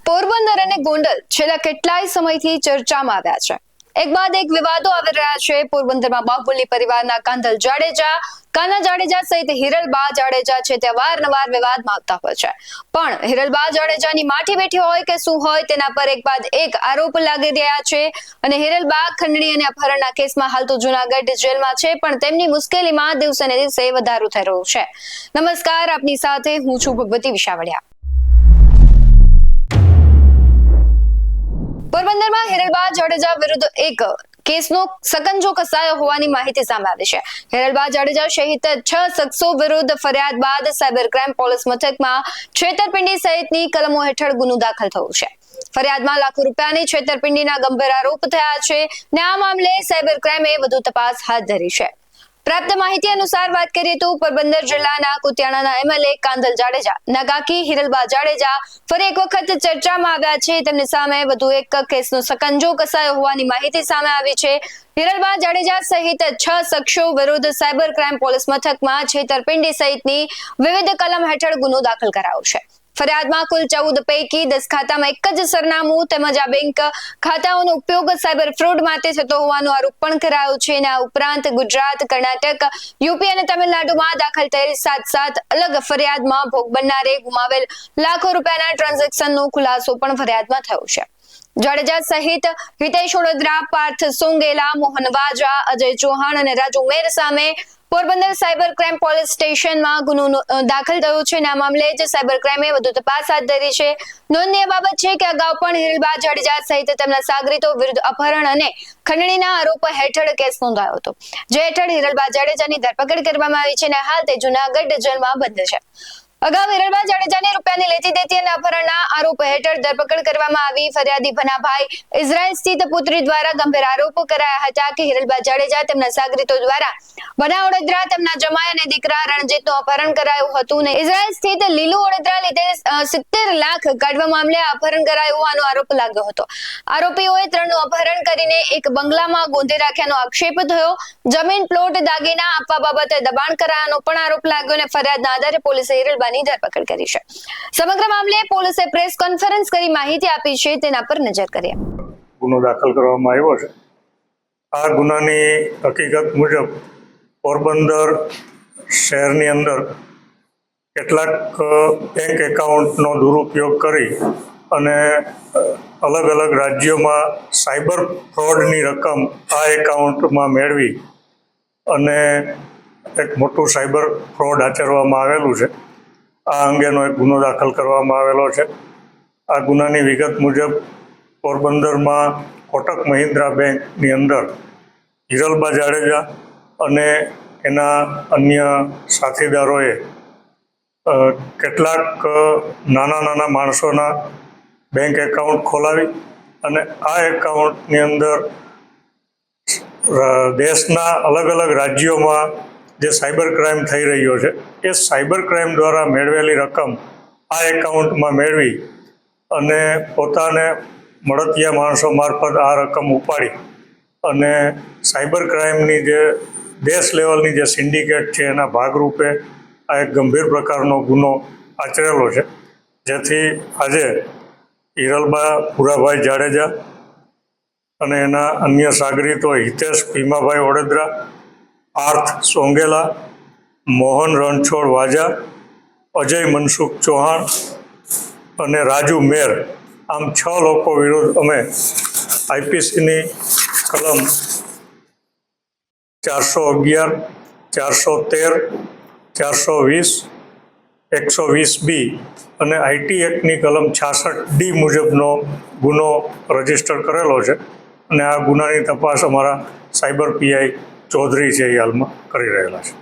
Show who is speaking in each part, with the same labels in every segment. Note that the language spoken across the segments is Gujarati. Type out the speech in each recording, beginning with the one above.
Speaker 1: પોરબંદર અને ગોંડલ છેલ્લા કેટલાય સમયથી ચર્ચામાં આવ્યા છે। એક બાદ એક વિવાદો આવી રહ્યા છે। પોરબંદરમાં બાહુબલી પરિવારના કાના જાડેજા સહિત હિરલબા જાડેજા છે તે વારંવાર વિવાદમાં આવતા હોય છે। પણ હિરલબા જાડેજાની માઠી બેઠી હોય કે શું હોય તેના પર એક બાદ એક આરોપ લાગી રહ્યા છે અને હિરલબા ખંડણી અને અપહરણના કેસમાં હાલ તો જૂનાગઢ જેલમાં છે, પણ તેમની મુશ્કેલીમાં દિવસે ને દિવસે વધારો થઈ રહ્યો છે। નમસ્કાર, આપની સાથે હું છું ભગવતી વિશાવડિયા। પોરબંદરમાં હિરલબા જાડેજા વિરુદ્ધ એક કેસનો સકંજો કસાયો હોવાની માહિતી સામે આવી છે। હિરલબા જાડેજા સહિત 6 શખ્સો વિરુદ્ધ ફરિયાદ બાદ સાયબર ક્રાઇમ પોલીસ મથકમાં છેતરપિંડી સહિતની કલમો હેઠળ ગુનો દાખલ થયો છે। ફરિયાદમાં લાખો રૂપિયાની છેતરપિંડીના ગંભીર આરોપ થયા છે ને આ મામલે સાયબર ક્રાઇમે વધુ તપાસ હાથ ધરી છે। પ્રાપ્ત માહિતી અનુસાર વાત કરીએ તો પોરબંદર જિલ્લાના કુતિયાણાના એમએલએ કાંધલ જાડેજા ના કાકી હિરલબા જાડેજા ફરી એક વખત ચર્ચામાં આવ્યા છે। તેમની સામે વધુ એક કેસનો સકંજો કસાયો હોવાની માહિતી સામે આવી છે। હિરલબા જાડેજા સહિત 6 શખ્સો વિરુદ્ધ સાયબર ક્રાઇમ પોલીસ મથકમાં છેતરપિંડી સહિતની વિવિધ કલમ હેઠળ ગુનો દાખલ કરાયો છે। ફરિયાદમાં કુલ 14 પૈકી 10 ખાતામાં એક જ સરનામું તેમજ આ બેંક ખાતાઓનો ઉપયોગ સાયબર ફ્રોડ માટે થતો હોવાનો આરોપ પણ કરાયો છે। આ ઉપરાંત ગુજરાત, કર્ણાટક, યુપી અને તમિલનાડુમાં દાખલ થયેલ 7 અલગ ફરિયાદમાં ભોગ બનનારે ગુમાવેલ લાખો રૂપિયાના ટ્રાન્ઝેક્શનનો ખુલાસો પણ ફરિયાદમાં થયો છે। જાડેજા સહિત હિતેશ ઓડેદરા, પાર્થ સોંગેલા, મોહન વાજા, અજય ચૌહાણ અને રાજુ મેર સામે પોરબંદર સાયબર ક્રાઇમ પોલીસ સ્ટેશનમાં ગુનો દાખલ થયો છે અને આ મામલે જ સાયબર ક્રાઇમે વધુ તપાસ હાથ ધરી છે। નોંધનીય બાબત છે કે અગાઉ પણ હિરલબા જાડેજા સહિત તેમના સાગરીતો વિરુદ્ધ અપહરણ અને ખંડણીના આરોપ હેઠળ કેસ નોંધાયો હતો, જે હેઠળ હિરલબા જાડેજાની ધરપકડ કરવામાં આવી છે અને હાલ તે જૂનાગઢ જેલમાં બંધ છે। અગાઉ હિરલબા જાડેજાની રૂપિયાની લેતી દેતી અને અપહરણના આરોપ હેઠળ ધરપકડ કરવામાં આવી। ફરિયાદી ભનાભાઈ ઇઝરાયલ સ્થિત પુત્રી દ્વારા ગંભીર આરોપો કરાયા હતા કે હિરલબા જાડેજા તેમના સાગરીતો દ્વારા બના ઓડેદરા તેમના જમાઈ અને દીકરા રણજીતનું અપહરણ કરાયું હતું ને ઇઝરાયલ સ્થિત લીલુ ઓડેદરા લીધે 70 લાખ કાઢવા મામલે અપહરણ કરાયું હોવાનો આરોપ લાગ્યો હતો। આરોપીઓએ 3નું અપહરણ કરીને એક બંગલામાં ગોંધી રાખ્યાનો આક્ષેપ થયો। જમીન, પ્લોટ, દાગીના આપવા બાબતે દબાણ કરાયાનો પણ આરોપ લાગ્યો અને ફરિયાદના આધારે પોલીસે હિરલબાની ધરપકડ કરી છે। સમગ્ર મામલે પોલીસે પ્રેસ કોન્ફરન્સ કરી માહિતી આપી છે, તેના પર નજર કરીએ।
Speaker 2: ગુનો દાખલ કરવામાં આવ્યો છે। આ ગુનાની હકીકત મુજબ પોરબંદર શહેરની અંદર કેટલાક બેંક એકાઉન્ટનો દુરુપયોગ કરી અને અલગ અલગ રાજ્યોમાં સાયબર ફ્રોડની રકમ આ એકાઉન્ટમાં મેળવી અને એક મોટું સાયબર ફ્રોડ આચરવામાં આવેલું છે। આ અંગેનો એક ગુનો દાખલ કરવામાં આવેલો છે। આ ગુનાની વિગત મુજબ પોરબંદરમાં કોટક મહિન્દ્રા બેંકની અંદર હિરલબા જાડેજા અને એના અન્ય સાથીદારોએ કેટલાક નાના માણસોના બેંક એકાઉન્ટ ખોલાવી અને આ એકાઉન્ટની અંદર દેશના અલગ અલગ રાજ્યોમાં જે સાયબર ક્રાઇમ થઈ રહ્યો છે એ સાયબર ક્રાઇમ દ્વારા મેળવેલી રકમ આ એકાઉન્ટમાં મેળવી અને પોતાને મળતિયા માણસો મારફત આ રકમ ઉપાડી અને સાયબર ક્રાઇમની જે દેશ લેવલની જે સિન્ડિકેટ છે એના ભાગરૂપે આ એક ગંભીર પ્રકારનો ગુનો આચરેલો છે, જેથી આજે હિરલબા ભુરાભાઈ જાડેજા અને એના અન્ય સાગરીતો હિતેશ ભીમાભાઈ ઓડેદરા, પાર્થ સોંગેલા, મોહન રણછોડ વાજા, અજય મનસુખ ચૌહાણ અને રાજુ મેર, આમ 6 લોકો વિરુદ્ધ અમે આઈપીસીની કલમ 411, 413, 420, 120B અને આઈટી એક્ટની કલમ 66D મુજબનો ગુનો રજીસ્ટર કરેલો છે અને આ ગુનાની તપાસ અમારા સાયબર પીઆઈ ચૌધરી છે એ હાલમાં કરી રહેલા છે।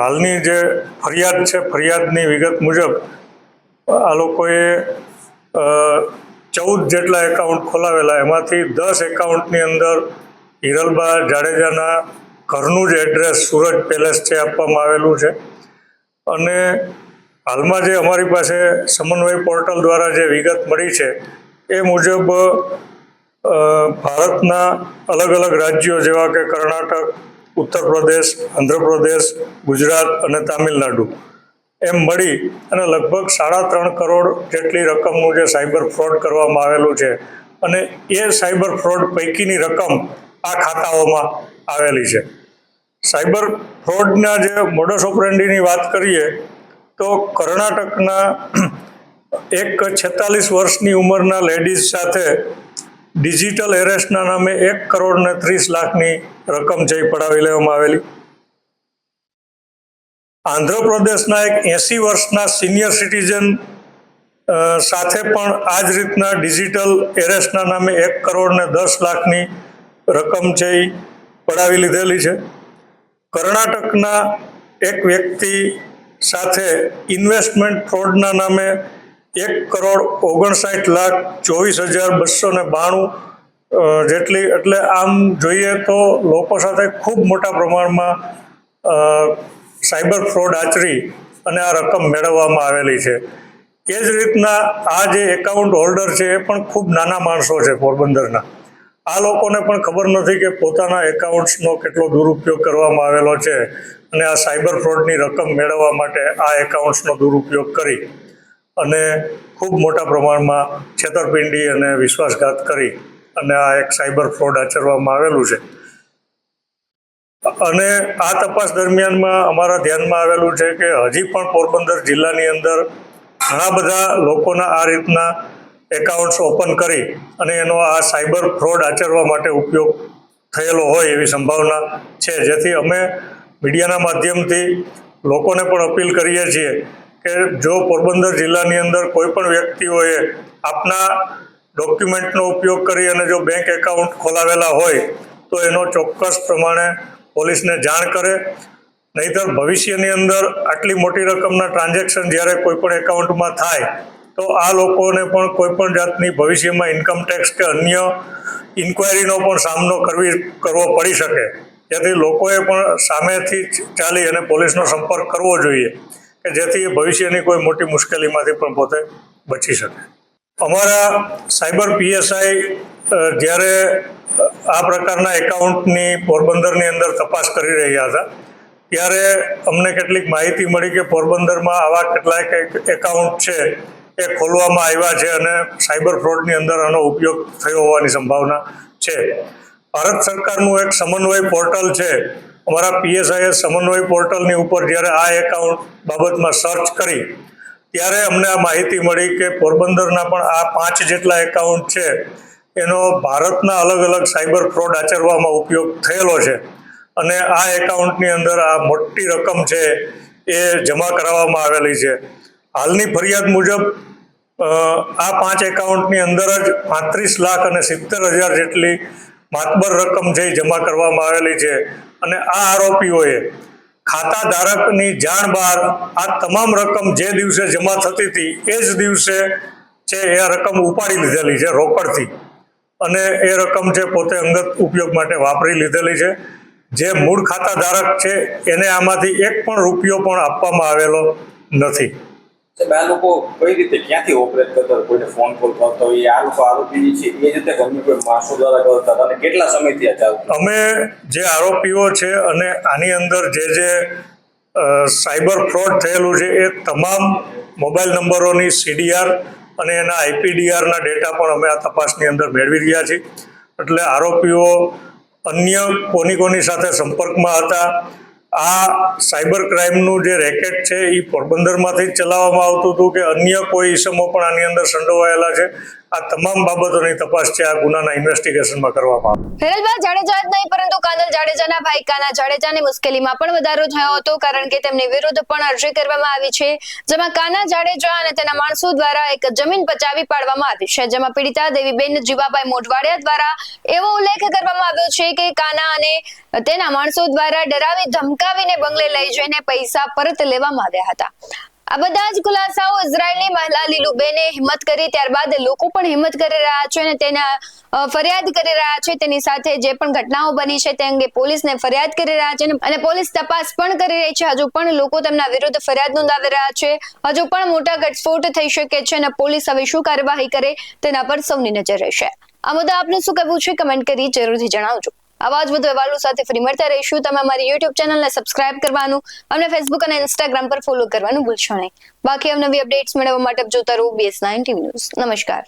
Speaker 2: હાલની જે ફરિયાદ છે, ફરિયાદની વિગત મુજબ આ લોકોએ 14 જેટલા એકાઉન્ટ ખોલાવેલા, એમાંથી 10 એકાઉન્ટની અંદર હિરલબા જાડેજાના ઘરનું જ એડ્રેસ સુરજ પેલેસ છે આપવામાં આવેલું છે અને હાલમાં જે અમારી પાસે સમન્વય પોર્ટલ દ્વારા જે વિગત મળી છે એ મુજબ ભારતના અલગ અલગ રાજ્યો જેવા કે કર્ણાટક, ઉત્તર પ્રદેશ, આંધ્રપ્રદેશ, ગુજરાત અને તામિલનાડુ એમ મળી અને લગભગ 3.5 કરોડ જેટલી રકમનું જે સાયબર ફ્રોડ કરવામાં આવેલું છે અને એ સાયબર ફ્રોડ પૈકીની રકમ આ ખાતાઓમાં આવેલી છે. સાયબર ફ્રોડના જે મોડસ ઓપરેન્ડીની વાત કરીએ તો કર્ણાટકના એક 46 વર્ષની ઉંમરના લેડીઝ સાથે ડિજિટલ એરેસ્ટના નામે 1,30,00,000ની રકમ છે એ પડાવી લેવામાં આવેલી. આંધ્રપ્રદેશના એક 80 વર્ષના સિનિયર સિટીઝન સાથે પણ આ જ રીતના ડિજિટલ એરેસ્ટના નામે 1,10,00,000ની રકમ છે એ પડાવી લીધેલી છે. કર્ણાટકના એક વ્યક્તિ સાથે ઇન્વેસ્ટમેન્ટ ફ્રોડના નામે 1,59,24,292 જેટલી, એટલે આમ જોઈએ તો લોકો સાથે ખૂબ મોટા પ્રમાણમાં સાયબર ફ્રોડ આચરી અને આ રકમ મેળવવામાં આવેલી છે. એ જ રીતના આ જે એકાઉન્ટ હોલ્ડર છે એ પણ ખૂબ નાના માણસો છે પોરબંદરના. આ લોકોને પણ ખબર નથી કે પોતાના એકાઉન્ટ્સનો કેટલો દુરુપયોગ કરવામાં આવેલો છે અને આ સાયબર ફ્રોડની રકમ મેળવવા માટે આ એકાઉન્ટ્સનો દુરુપયોગ કરી અને ખૂબ મોટા પ્રમાણમાં છેતરપિંડી અને વિશ્વાસઘાત કરી અને આ એક સાયબર ફ્રોડ આચરવામાં આવેલું છે. અને આ તપાસ દરમિયાનમાં અમારા ધ્યાનમાં આવેલું છે કે હજી પણ પોરબંદર જિલ્લાની અંદર ઘણા બધા લોકોના આ રીતના એકાઉન્ટ્સ ઓપન કરી અને એનો આ સાયબર ફ્રોડ આચરવા માટે ઉપયોગ થયેલો હોય એવી સંભાવના છે. જેથી અમે મીડિયાના માધ્યમથી લોકોને પણ અપીલ કરીએ છીએ કે જો પોરબંદર જિલ્લાની અંદર કોઈ પણ વ્યક્તિઓએ આપના ડોક્યુમેન્ટનો ઉપયોગ કરી અને જો બેંક એકાઉન્ટ ખોલાવેલા હોય તો એનો ચોક્કસ પ્રમાણે પોલીસને જાણ કરે. નહીંતર ભવિષ્યની અંદર આટલી મોટી રકમના ટ્રાન્ઝેક્શન જ્યારે કોઈ પણ એકાઉન્ટમાં થાય તો આ લોકોને પણ કોઈ પણ જાતની ભવિષ્યમાં ઇન્કમટેક્સ કે અન્ય ઇન્ક્વાયરીનો પણ સામનો કરવો પડી શકે. જેથી લોકોએ પણ સામેથી ચાલી અને પોલીસનો સંપર્ક કરવો જોઈએ કે જેથી ભવિષ્યની કોઈ મોટી મુશ્કેલીમાંથી પણ પોતે બચી શકે. અમારા સાયબર પીએસઆઈ જ્યારે આ પ્રકારના એકાઉન્ટની પોરબંદરની અંદર તપાસ કરી રહ્યા હતા ત્યારે અમને કેટલીક માહિતી મળી કે પોરબંદરમાં આવા કેટલાક એકાઉન્ટ છે એ ખોલવામાં આવ્યા છે અને સાયબર ફ્રોડની અંદર આનો ઉપયોગ થયો હોવાની સંભાવના છે. ભારત સરકારનું એક સમન્વય પોર્ટલ છે. અમારા પીએસઆઈએ સમન્વય પોર્ટલની ઉપર જ્યારે આ એકાઉન્ટ બાબતમાં સર્ચ કરી ત્યારે અમને આ માહિતી મળી કે પોરબંદરના પણ આ 5 જેટલા એકાઉન્ટ છે એનો ભારતના અલગ અલગ સાયબર ફ્રોડ આચરવામાં ઉપયોગ થયેલો છે અને આ એકાઉન્ટની અંદર આ મોટી રકમ છે એ જમા કરાવવામાં આવેલી છે. હાલની ફરિયાદ મુજબ આ 5 એકાઉન્ટની અંદર જ 35,70,000 જેટલી માતબર રકમ છે એ જમા કરવામાં આવેલી છે અને આ આરોપીઓએ ખાતા ધારકની જાણ બહાર આ તમામ રકમ જે દિવસે જમા થતી હતી એ જ દિવસે છે એ આ રકમ ઉપાડી લીધેલી છે રોકડથી અને એ રકમ છે પોતે અંગત ઉપયોગ માટે વાપરી લીધેલી છે. જે મૂળ ખાતા ધારક છે એને આમાંથી 1 પણ રૂપિયો પણ આપવામાં આવેલો નથી.
Speaker 3: આ લોકો કઈ રીતે ક્યાંથી ઓપરેટ કરતા હોય, કોઈને ફોન કોલ કરતા હોય, આ લોકો આરોપી છે એ રીતે ગમે કોઈ માણસો દ્વારા કરતા હતા અને કેટલા સમયથી આ ચાલતું?
Speaker 2: અમે જે આરોપીઓ છે અને આની અંદર જે સાયબર ફ્રોડ થયેલું છે એ તમામ મોબાઈલ નંબરોની CDR અને એના IPDRના ડેટા પણ અમે આ તપાસની અંદર મેળવી રહ્યા છીએ. એટલે આરોપીઓ અન્ય કોની સાથે સંપર્કમાં હતા. આ સાયબર ક્રાઇમનું જે રેકેટ છે એ પોરબંદરમાંથી જ ચલાવવામાં આવતું હતું કે અન્ય કોઈ ઇસમો પણ આની અંદર સંડોવાયેલા છે, આ તમામ બાબતોની તપાસ છે આ ગુનાના ઇન્વેસ્ટિગેશનમાં કરવામાં આવે.
Speaker 1: હિરલબા જાડેજા જ નહીં પરંતુ કાનલ જાડેજાના ભાઈ કાના જાડેજાની મુશ્કેલીમાં પણ વધારો થયો હતો કારણ કે તેમની વિરુદ્ધ પણ અરજી કરવામાં આવી છે જેમાં કાના જાડેજા અને તેના માણસો દ્વારા એક જમીન પચાવી પાડવામાં આવી છે. જેમાં પીડિતા દેવીબેન જીવાભાઈ મોઢવાડિયા દ્વારા એવો ઉલ્લેખ કરવામાં આવ્યો છે કે કાના અને તેના માણસો દ્વારા ડરાવી ધમકાવીને બંગલે લઈ જઈને પૈસા પરત લેવામાં આવ્યા હતા. આ બધા જ ખુલાસાઓ ઇઝરાયલની મહિલા લીલુબેને હિંમત કરી, ત્યારબાદ લોકો પણ હિંમત કરી રહ્યા છે અને તેના ફરિયાદ કરી રહ્યા છે. તેની સાથે જે પણ ઘટનાઓ બની છે તે અંગે પોલીસને ફરિયાદ કરી રહ્યા છે અને પોલીસ તપાસ પણ કરી રહી છે. હજુ પણ લોકો તેમના વિરુદ્ધ ફરિયાદ નોંધાવી રહ્યા છે. હજુ પણ મોટા ઘટસ્ફોટ થઈ શકે છે અને પોલીસ હવે શું કાર્યવાહી કરે તેના પર સૌની નજર રહેશે. આ મુદ્દે આપનું શું કહેવું છે કમેન્ટ કરી જરૂરથી જણાવજો. આવા જ વધુ અહેવાલો સાથે ફરી મળતા રહીશું. તમે અમારી YouTube ચેનલને સબસ્ક્રાઇબ કરવાનું અને Facebook અને Instagram પર ફોલો કરવાનું ભૂલશો નહીં. બાકી નવી અપડેટ્સ મેળવવા માટે જોતા રહો BS9 TV ન્યૂઝ. નમસ્કાર.